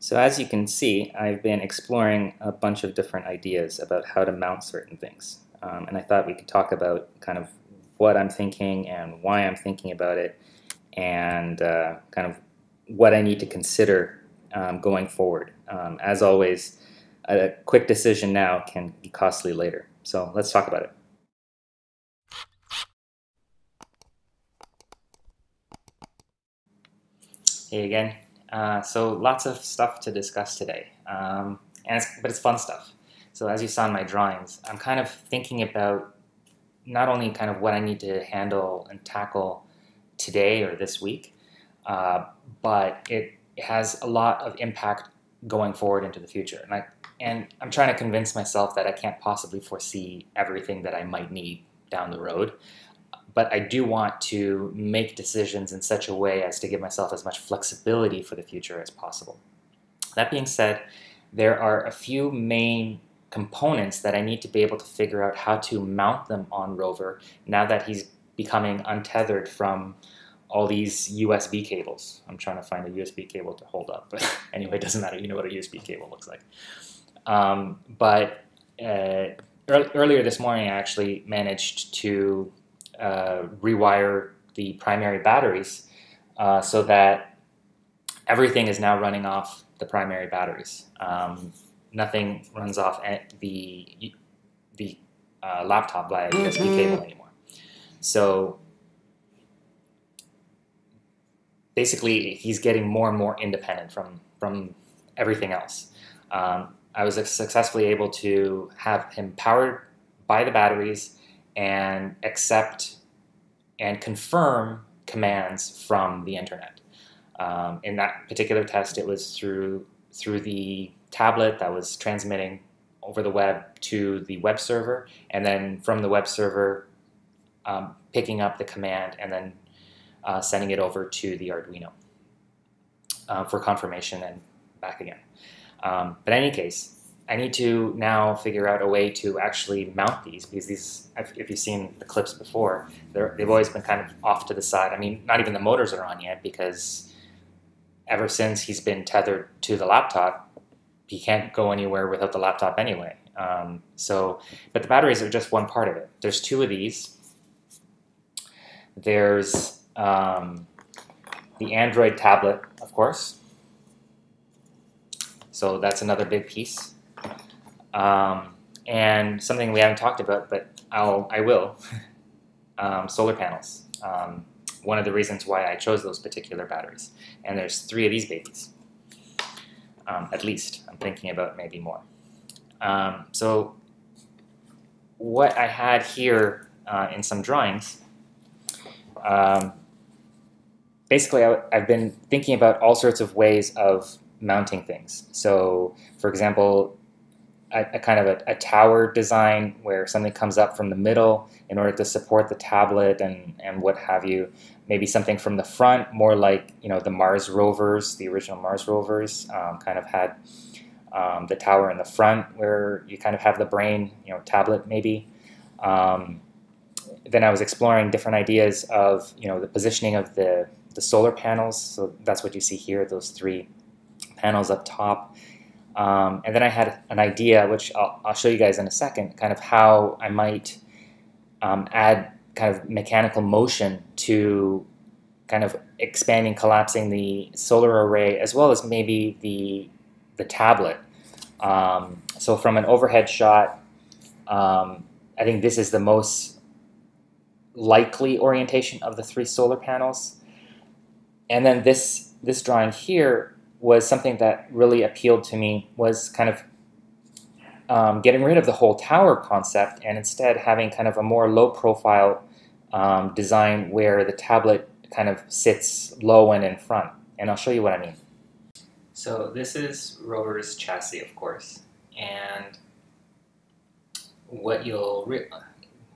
So as you can see, I've been exploring a bunch of different ideas about how to mount certain things. And I thought we could talk about kind of what I'm thinking and why I'm thinking about it, and kind of what I need to consider going forward. As always, a quick decision now can be costly later. So let's talk about it. Hey again. So lots of stuff to discuss today, but it's fun stuff. So as you saw in my drawings, I'm kind of thinking about not only kind of what I need to handle and tackle today or this week, but it has a lot of impact going forward into the future. And I'm trying to convince myself that I can't possibly foresee everything that I might need down the road. But I do want to make decisions in such a way as to give myself as much flexibility for the future as possible. That being said, there are a few main components that I need to be able to figure out how to mount them on ROVer now that he's becoming untethered from all these USB cables. I'm trying to find a USB cable to hold up, but anyway, it doesn't matter. You know what a USB cable looks like. Earlier this morning, I actually managed to rewire the primary batteries so that everything is now running off the primary batteries. Nothing runs off the laptop via USB cable anymore. So basically, he's getting more and more independent from everything else. I was successfully able to have him powered by the batteries and accept and confirm commands from the internet. In that particular test, it was through the tablet that was transmitting over the web to the web server, and then from the web server picking up the command and then sending it over to the Arduino for confirmation and back again. But in any case, I need to now figure out a way to actually mount these, because these, if you've seen the clips before, they've always been kind of off to the side. I mean, not even the motors are on yet, because ever since he's been tethered to the laptop, he can't go anywhere without the laptop anyway. But the batteries are just one part of it. There's two of these. There's the Android tablet, of course. So that's another big piece. And something we haven't talked about, but I will, solar panels. One of the reasons why I chose those particular batteries. And there's 3 of these babies, at least. I'm thinking about maybe more. So what I had here in some drawings, basically I've been thinking about all sorts of ways of mounting things. So for example, a kind of a tower design where something comes up from the middle in order to support the tablet and what have you. Maybe something from the front, more like, you know, the Mars rovers, the original Mars rovers kind of had the tower in the front where you kind of have the brain, you know, tablet maybe. Then I was exploring different ideas of, you know, the positioning of the solar panels. So that's what you see here, those 3 panels up top. And then I had an idea, which I'll show you guys in a second, kind of how I might add kind of mechanical motion to kind of expanding, collapsing the solar array, as well as maybe the tablet. So from an overhead shot, I think this is the most likely orientation of the 3 solar panels. And then this drawing here was something that really appealed to me, was kind of getting rid of the whole tower concept and instead having kind of a more low profile design where the tablet kind of sits low and in front. And I'll show you what I mean. So this is ROVer's chassis, of course, and what you'll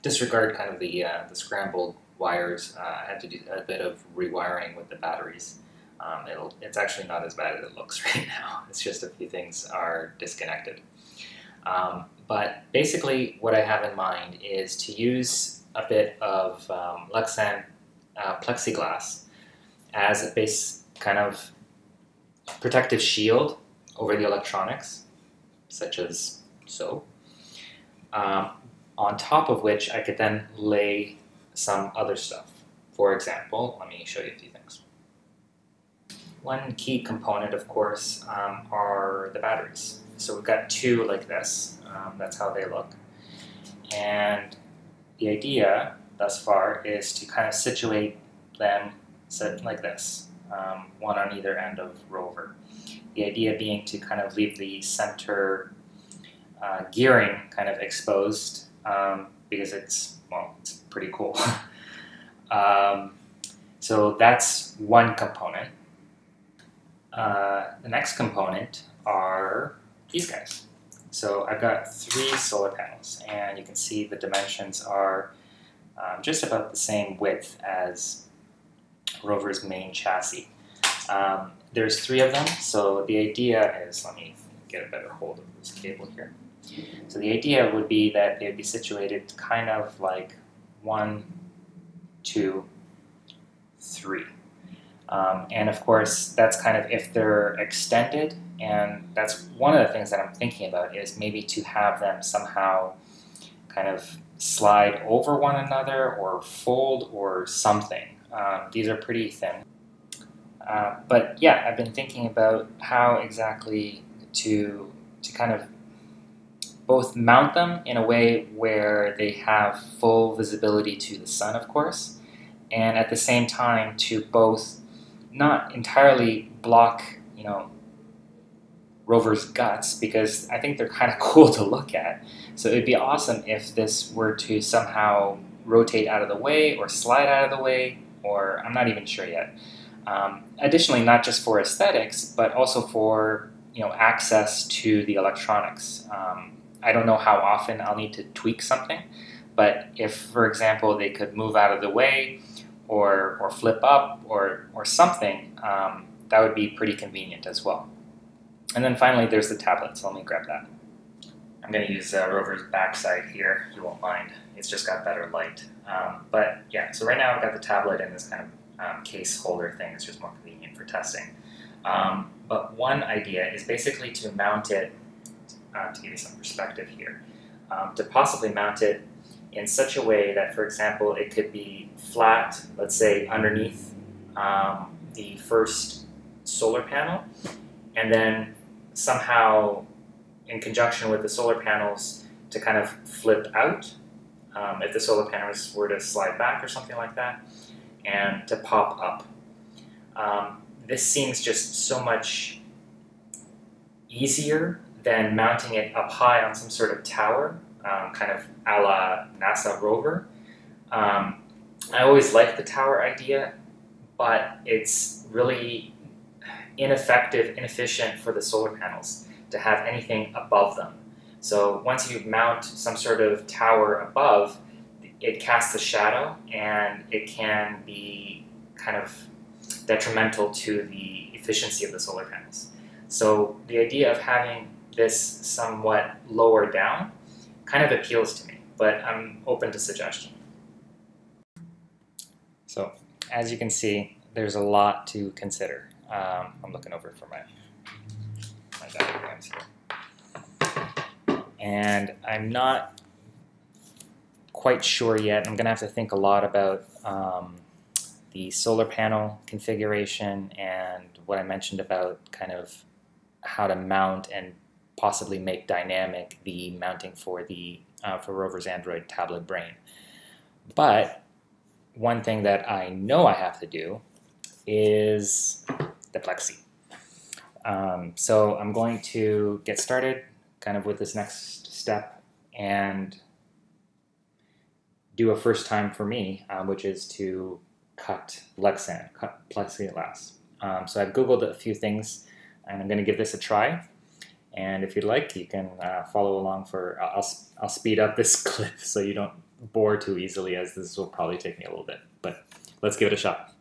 disregard kind of the scrambled wires. I had to do a bit of rewiring with the batteries. It's actually not as bad as it looks right now. It's just a few things are disconnected. But basically what I have in mind is to use a bit of Lexan plexiglass as a base kind of protective shield over the electronics, such as so, on top of which I could then lay some other stuff. For example, let me show you a few things. One key component, of course, are the batteries. So we've got two like this. That's how they look. And the idea thus far is to kind of situate them like this, one on either end of ROVer. The idea being to kind of leave the center gearing kind of exposed because it's pretty cool. So that's one component. The next component are these guys. So I've got 3 solar panels, and you can see the dimensions are just about the same width as ROVer's main chassis. There's 3 of them, so the idea is, let me get a better hold of this cable here. So the idea would be that they'd be situated kind of like 1, 2, 3. And of course, that's kind of if they're extended, and that's one of the things that I'm thinking about is maybe to have them somehow kind of slide over one another or fold or something. These are pretty thin. But yeah, I've been thinking about how exactly to kind of both mount them in a way where they have full visibility to the sun, of course, and at the same time to both not entirely block, ROVer's guts, because I think they're kind of cool to look at. So it'd be awesome if this were to somehow rotate out of the way or slide out of the way, or I'm not even sure yet. Additionally, not just for aesthetics, but also for access to the electronics. I don't know how often I'll need to tweak something, but if, for example, they could move out of the way or flip up or something, that would be pretty convenient as well. And then finally, there's the tablet, so let me grab that. I'm going to use ROVer's backside here. You won't mind. It's just got better light. But yeah, so right now I've got the tablet in this kind of case holder thing. It's just more convenient for testing. But one idea is basically to mount it, to give you some perspective here, to possibly mount it in such a way that, for example, it could be flat, let's say, underneath the first solar panel, and then somehow, in conjunction with the solar panels, to kind of flip out if the solar panels were to slide back or something like that, and to pop up. This seems just so much easier than mounting it up high on some sort of tower, kind of a la NASA rover. I always liked the tower idea, but it's really ineffective, inefficient for the solar panels to have anything above them. So once you mount some sort of tower above, it casts a shadow, and it can be kind of detrimental to the efficiency of the solar panels. So the idea of having this somewhat lower down kind of appeals to me, but I'm open to suggestion. So as you can see, there's a lot to consider. I'm looking over for my diagrams here. And I'm not quite sure yet. I'm going to have to think a lot about the solar panel configuration and what I mentioned about kind of how to mount and possibly make dynamic the mounting for the for ROVer's Android tablet brain. But one thing that I know I have to do is the plexi. So I'm going to get started kind of with this next step and do a first time for me, which is to cut Lexan, cut plexiglass. So I've Googled a few things, and I'm going to give this a try. And if you'd like, you can follow along for, I'll speed up this clip so you don't bore too easily, as this will probably take me a little bit. But let's give it a shot.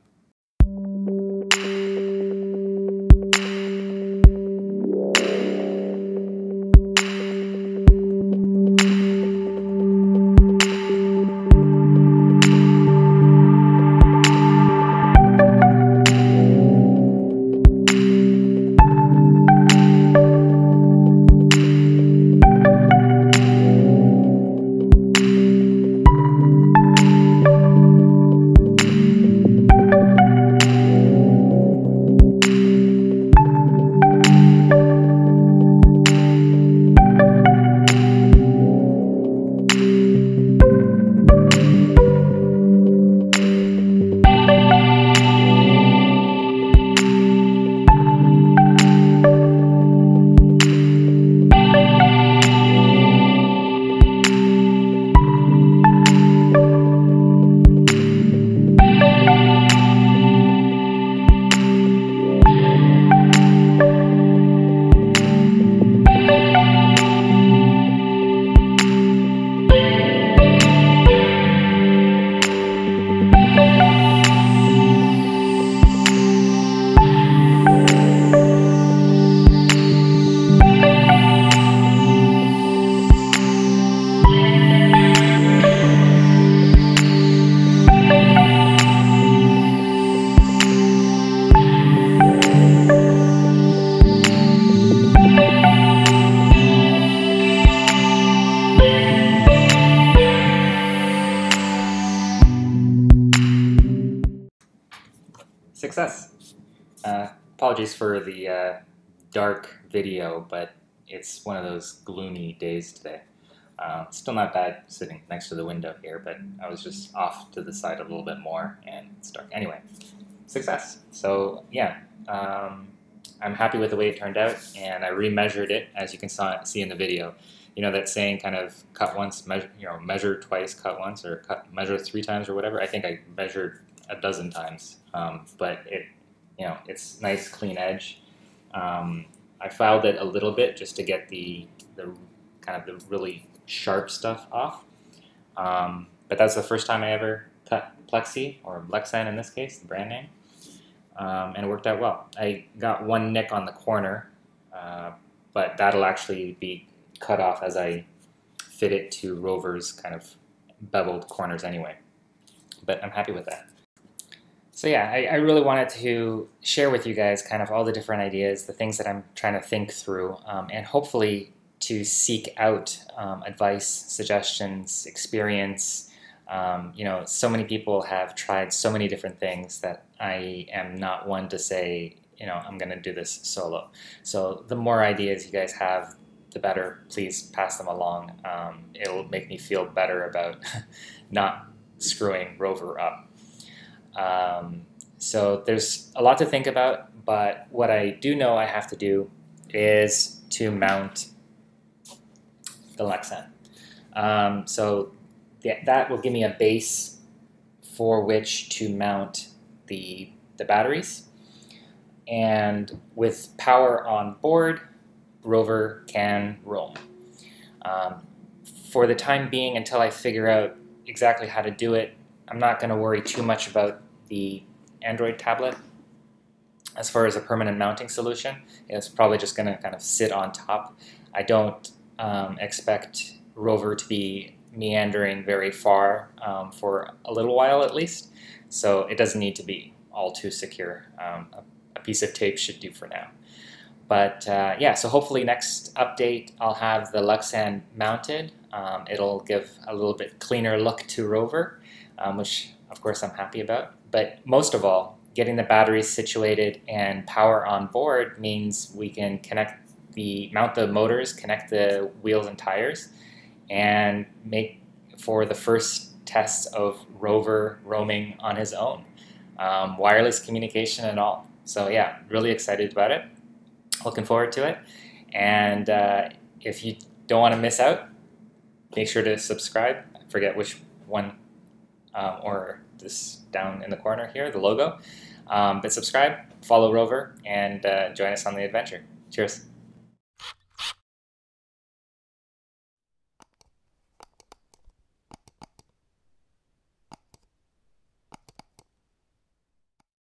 success. Apologies for the dark video, but it's one of those gloomy days today. Still not bad sitting next to the window here, but I was just off to the side a little bit more and it's dark. Anyway, success. So yeah, I'm happy with the way it turned out, and I remeasured it, as you can see in the video. You know that saying, kind of cut once, measure twice, cut once, or measure 3 times or whatever. I think I measured a dozen times, but it's nice clean edge. I filed it a little bit just to get the kind of the really sharp stuff off. But that's the first time I ever cut plexi, or Lexan in this case, the brand name, and it worked out well. I got one nick on the corner, but that'll actually be cut off as I fit it to ROVer's kind of beveled corners anyway. But I'm happy with that. So yeah, I really wanted to share with you guys kind of all the different ideas, the things that I'm trying to think through, and hopefully to seek out advice, suggestions, experience. So many people have tried so many different things that I am not one to say, I'm going to do this solo. So the more ideas you guys have, the better. Please pass them along. It'll make me feel better about not screwing ROVer up. So there's a lot to think about, but what I do know I have to do is to mount the Lexan. So that will give me a base for which to mount the batteries. And with power on board, ROVer can roam. For the time being, until I figure out exactly how to do it, I'm not going to worry too much about the Android tablet. As far as a permanent mounting solution, it's probably just going to kind of sit on top. I don't expect ROVer to be meandering very far for a little while at least, so it doesn't need to be all too secure. A piece of tape should do for now. But yeah, so hopefully next update I'll have the Lexan mounted. It'll give a little bit cleaner look to ROVer, which of course I'm happy about. But most of all, getting the batteries situated and power on board means we can mount the motors, connect the wheels and tires, and make for the first tests of ROVer roaming on his own. Wireless communication and all. So yeah, really excited about it. Looking forward to it. And if you don't want to miss out, make sure to subscribe. I forget which one, or this down in the corner here, the logo. But subscribe, follow ROVer, and join us on the adventure. Cheers.